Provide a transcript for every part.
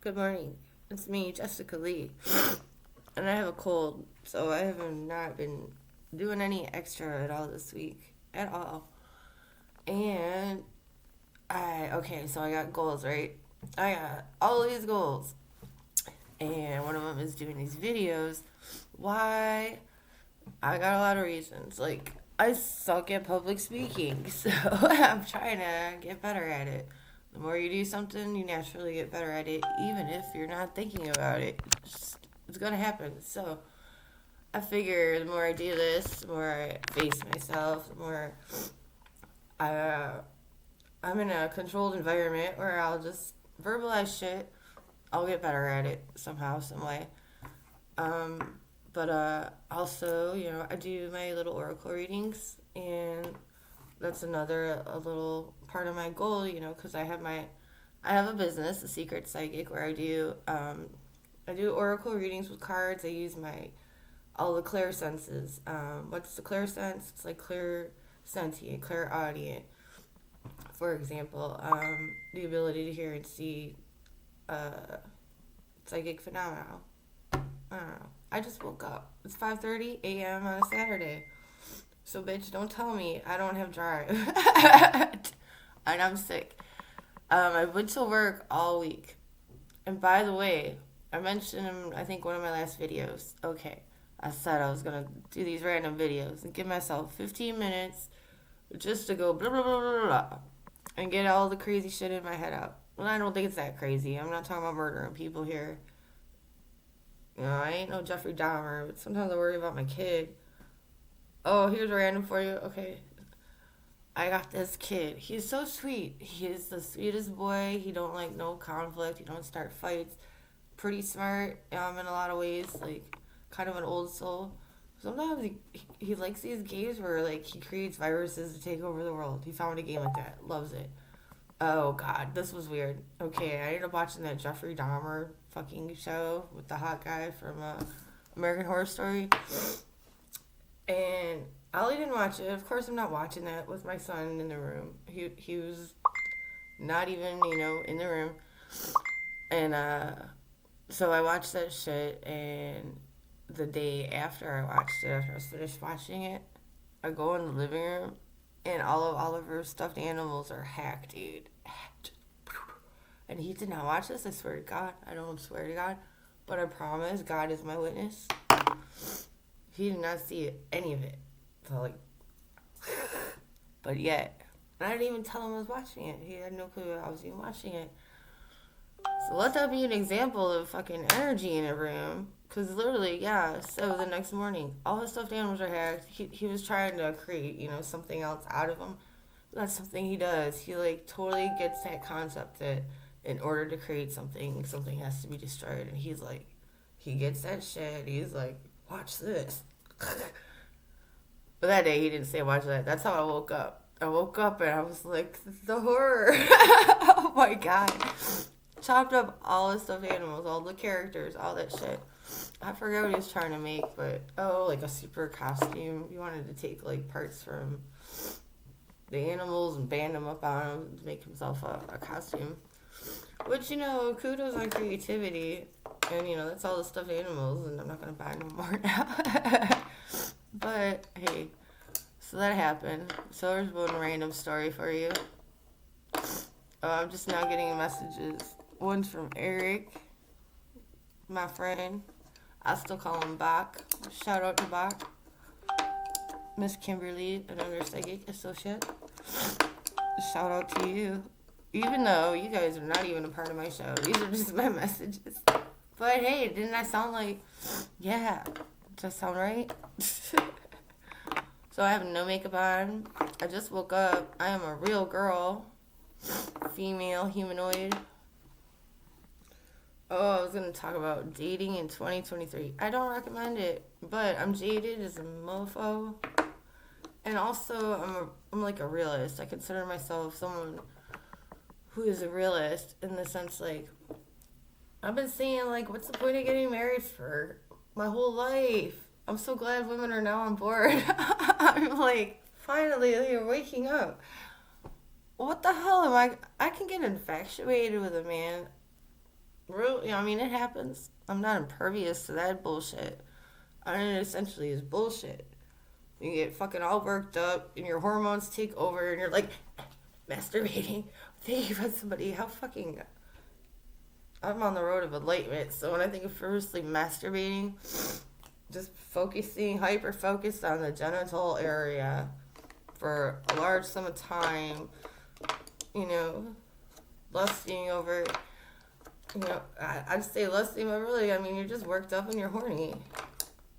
Good morning. It's me, Jessica Lee. And I have a cold, so I have not been doing any extra at all this week. At all. And so I got goals, right? I got all these goals. And one of them is doing these videos. Why? I got a lot of reasons. Like, I suck at public speaking, so I'm trying to get better at it. The more you do something, you naturally get better at it, even if you're not thinking about it. It's gonna happen. So I figure the more I do this, the more I face myself, the more I, I'm in a controlled environment where I'll just verbalize shit. I'll get better at it somehow, some way. But also, I do my little oracle readings, and that's another a little part of my goal, because I have a business, a secret psychic, where I do oracle readings with cards. I use all the clear senses. What's the clear sense? It's like clear sentient, clear audience. For example, the ability to hear and see uh, psychic phenomena. I don't know. I just woke up. It's 5:30 a.m. on a Saturday. So, bitch, don't tell me I don't have drive. And I'm sick. I went to work all week. And by the way, I mentioned in, I think, one of my last videos. Okay, I said I was going to do these random videos and give myself 15 minutes just to go blah, blah, blah, blah, blah, and get all the crazy shit in my head out. Well, I don't think it's that crazy. I'm not talking about murdering people here. I ain't no Jeffrey Dahmer, but sometimes I worry about my kid. Oh, here's a random for you. Okay. I got this kid. He's so sweet. He is the sweetest boy. He don't like no conflict. He don't start fights. Pretty smart in a lot of ways. Like, kind of an old soul. Sometimes he likes these games where, like, he creates viruses to take over the world. He found a game like that. Loves it. Oh, God. This was weird. Okay, I ended up watching that Jeffrey Dahmer fucking show with the hot guy from American Horror Story. And Ollie didn't watch it. Of course, I'm not watching that with my son in the room. He was not even, in the room. And so I watched that shit, and the day after I watched it, after I was finished watching it, I go in the living room, and all of Oliver's stuffed animals are hacked, dude. Hacked. And he did not watch this, I swear to God. I don't swear to God, but I promise, God is my witness. He did not see any of it. So, like, but yet, and I didn't even tell him I was watching it. He had no clue I was even watching it. So let that be an example of fucking energy in a room. Because literally, yeah, so the next morning, all his stuffed animals are hacked. He was trying to create, something else out of them. That's something he does. He, like, totally gets that concept that in order to create something has to be destroyed. And he's like, he gets that shit. He's like, watch this. But that day he didn't say watch that. That's how I woke up. I woke up and I was like, the horror. Oh my God. Chopped up all the stuffed animals, all the characters, all that shit. I forget what he was trying to make, but like a super costume. He wanted to take like parts from the animals and band them up on him to make himself a costume. Which, kudos on creativity. And, that's all the stuffed animals, and I'm not going to buy no more now. But, hey, so that happened. So there's one random story for you. I'm just now getting messages. One's from Eric, my friend. I still call him Bach. Shout out to Bach. Miss Kimberly, another psychic associate. Shout out to you. Even though you guys are not even a part of my show. These are just my messages. But hey, didn't I sound like, yeah, does that sound right? So I have no makeup on. I just woke up. I am a real girl. Female, humanoid. Oh, I was going to talk about dating in 2023. I don't recommend it, but I'm jaded as a mofo. And also, I'm like a realist. I consider myself someone who is a realist in the sense, like, I've been saying, like, what's the point of getting married for my whole life? I'm so glad women are now on board. I'm like, finally, you're waking up. What the hell am I can get infatuated with a man Real, I mean, it happens. I'm not impervious to that bullshit. I mean, it essentially is bullshit. You get fucking all worked up, and your hormones take over, and you're like masturbating, thinking about somebody. How fucking. I'm on the road of enlightenment, so when I think of fervently masturbating, just focusing, hyper focused on the genital area for a large sum of time, you know, lusting over, you know, I'd say lusting, but really, I mean, you're just worked up and you're horny.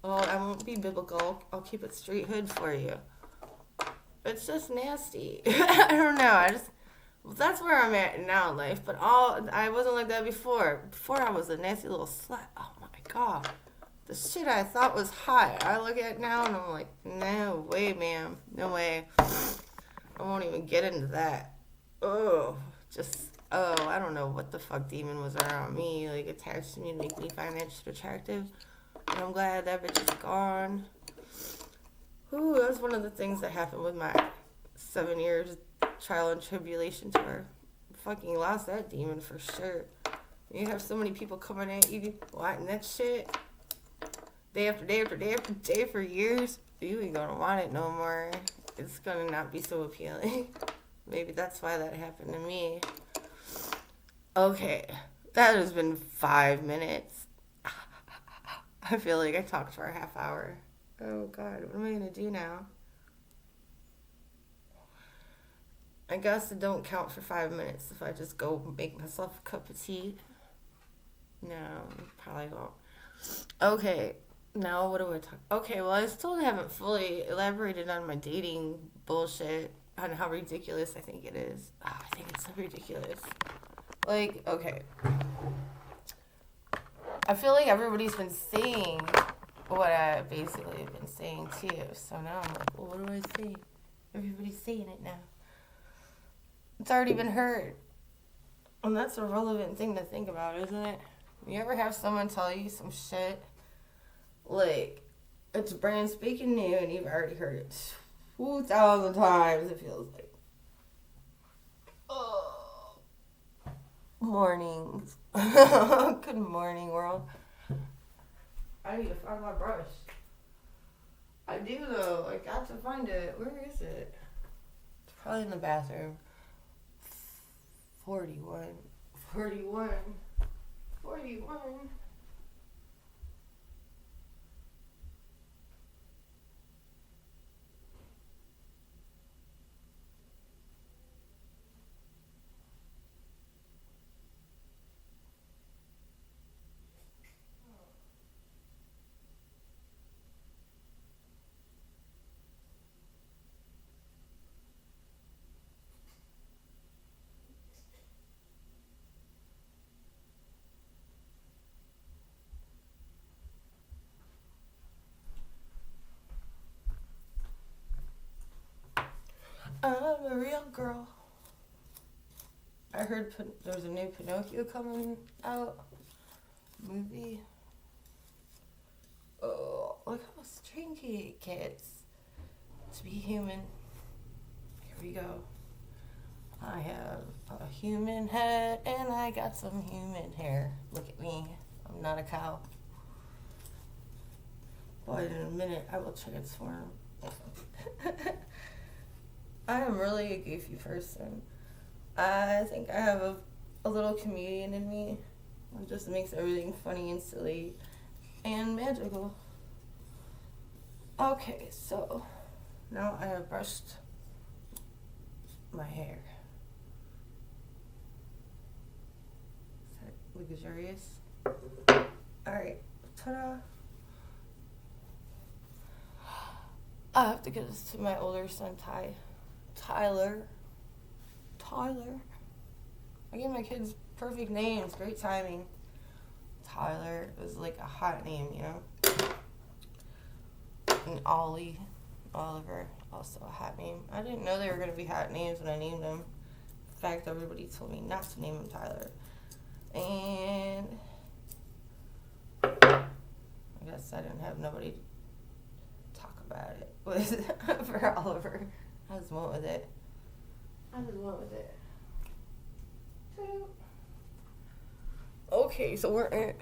Well, I won't be biblical. I'll keep it straight hood for you. It's just nasty. I don't know. Well, that's where I'm at now in life. But I wasn't like that before. Before I was a nasty little slut. Oh my god, the shit I thought was hot, I look at it now and I'm like, no way, ma'am, no way. I won't even get into that. I don't know what the fuck demon was around me, like attached to me to make me find that shit attractive. And I'm glad that bitch is gone. Ooh, that's one of the things that happened with my 7 years trial and tribulation tour. Fucking lost that demon for sure. You have so many people coming at you, wanting that shit day after day after day after day for years. You ain't gonna want it no more. It's gonna not be so appealing. Maybe that's why that happened to me. Okay, that has been 5 minutes. I feel like I talked for a half hour. Oh god, what am I gonna do now? I guess it don't count for 5 minutes if I just go make myself a cup of tea. No, probably won't. Okay, now what do I talk? Okay, well, I still haven't fully elaborated on my dating bullshit, on how ridiculous I think it is. I think it's so ridiculous. Like, okay. I feel like everybody's been saying what I basically have been saying too. So now I'm like, well, what do I say? Everybody's saying it now. It's already been heard. And that's a relevant thing to think about, isn't it? You ever have someone tell you some shit, like, it's brand spanking new and you've already heard it 2,000 times, it feels like. Oh. Mornings. Good morning, world. I need to find my brush. I do, though. I got to find it. Where is it? It's probably in the bathroom. 41. 41. 41. I'm a real girl. I heard there's a new Pinocchio coming out. Movie. Oh, look how stringy it gets. To be human. Here we go. I have a human head and I got some human hair. Look at me. I'm not a cow. But in a minute I will transform. I am really a goofy person. I think I have a little comedian in me. It just makes everything funny and silly and magical. Okay, so now I have brushed my hair. Is that luxurious? Alright, ta-da. I have to get this to my older son, Tyler. I gave my kids perfect names. Great timing. Tyler was like a hot name, you know? And Oliver, also a hot name. I didn't know they were going to be hot names when I named them. In fact, everybody told me not to name him Tyler. And I guess I didn't have nobody to talk about it with for Oliver. I just went with it. Okay. Okay, so we're at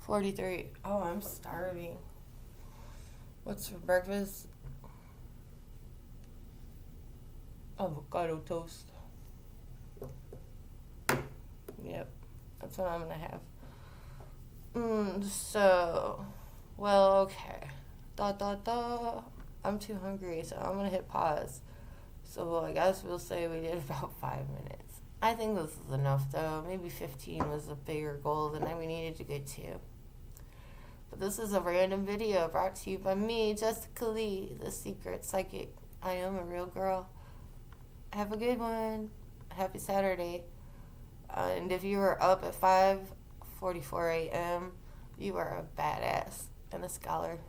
43. Oh, I'm starving. What's for breakfast? Avocado toast. Yep, that's what I'm gonna have. Okay. I'm too hungry, so I'm gonna hit pause. So I guess we'll say we did about 5 minutes. I think this is enough, though. Maybe 15 was a bigger goal than we needed to get to. But this is a random video brought to you by me, Jessica Lee, the secret psychic. I am a real girl. Have a good one. Happy Saturday. And if you were up at 5:44 a.m., you are a badass and a scholar.